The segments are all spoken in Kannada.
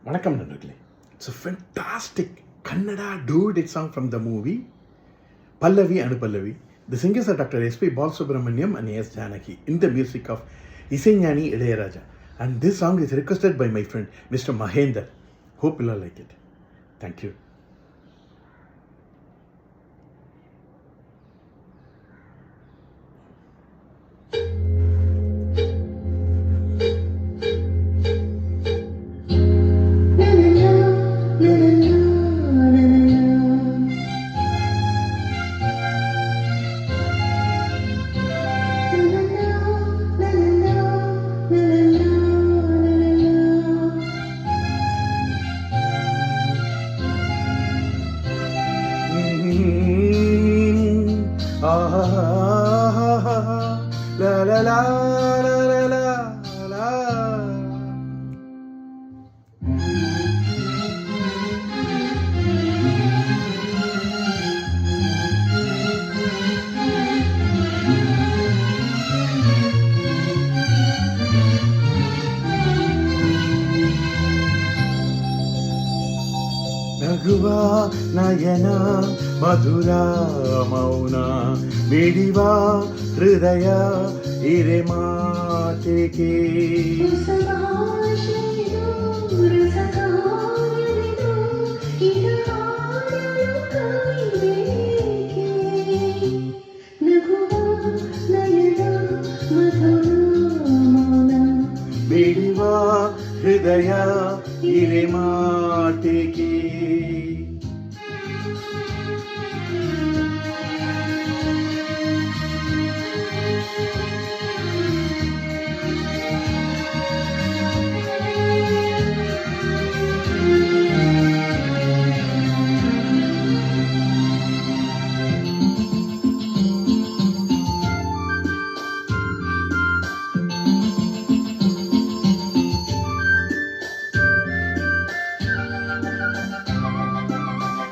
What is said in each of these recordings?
வணக்கம் நண்பர்களே. It's a fantastic Kannada duet song from the movie Pallavi Anupallavi. The singers are Dr. S.P. Balasubramaniam and S. Janaki in the music of Isaignani Ilayaraja. And this song is requested by my friend Mr. Mahendra. Hope you all like it. Thank you. La la la la la la la. ನಗುವ ನಯನ ಮಧುರ ಮೌನ ಮಿಡಿವ ಹೃದಯ ಹಿರೆ ಮಾತಿಗೆ ಮಿಡಿವ ಹೃದಯ ಹಿರೆ ಮಾತಿಗೆ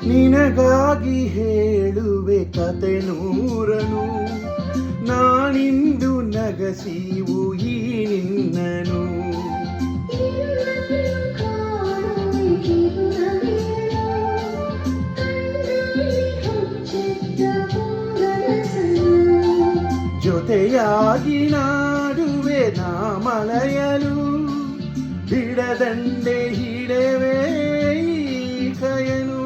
ನಿನಗಾಗಿ ಹೇಳುವೆ ಕತೆ ನೂರನು ನಾನಿಂದು ನಗಸಿವು ಈ ನಿನ್ನನು ಜೊತೆಯಾಗಿ ನಾಡುವೆ ನಾ ಮಳೆಯಲು ಬಿಡದಂಡೆ ಹಿಡವೆ ಕಯನು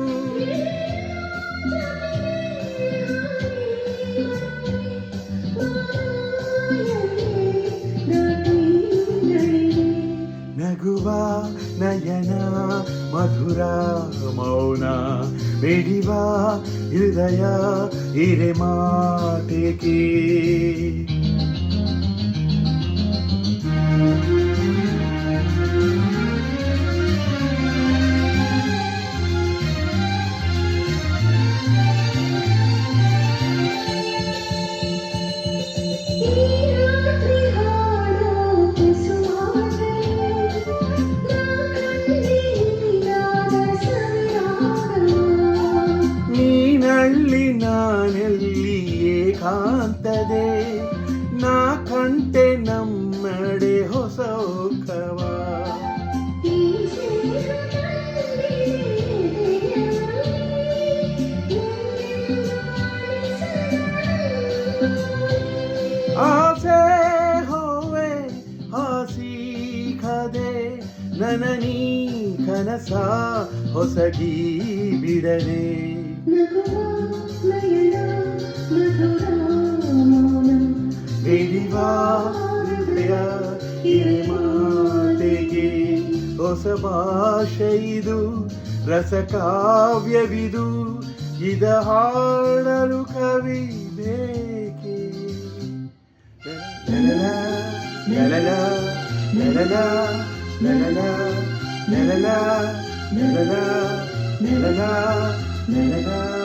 ನಗುವ ನಯನ ಮಧುರ ಮೌನ ಮಿಡಿವ ಹೃದಯ ಹಿರೆ ಮಾತಿಗೆ ನೀನಲ್ಲಿ ನಾನೆಲ್ಲಿ ಏಕಾಂತದೆ ನಾ ಕಂಟೆ ನಮ್ಮಡೆ ಹೊಸ ಕವ ಆಸೆ ಹೋವೆ ಹಾಸಿ ಕದೆ ನನನೀ ಕನಸ ಹೊಸಗಿ ಬಿಡನೆ ಮಿಡಿವ ಹೃದಯ ಹಿರೆ ಮಾತೆಗೆ ಹೊಸ ಭಾಷೆ ಇದು ರಸಕಾವ್ಯವಿದು ಇದ ಹಾಡಲು ಕವಿ ಬೇಕೆ ಲಲಲ ಲಲಲ ಲಲಲ ಲಲಲ ಲಲಲ ಲಲಲ ಲಲಲ ಲಲಲ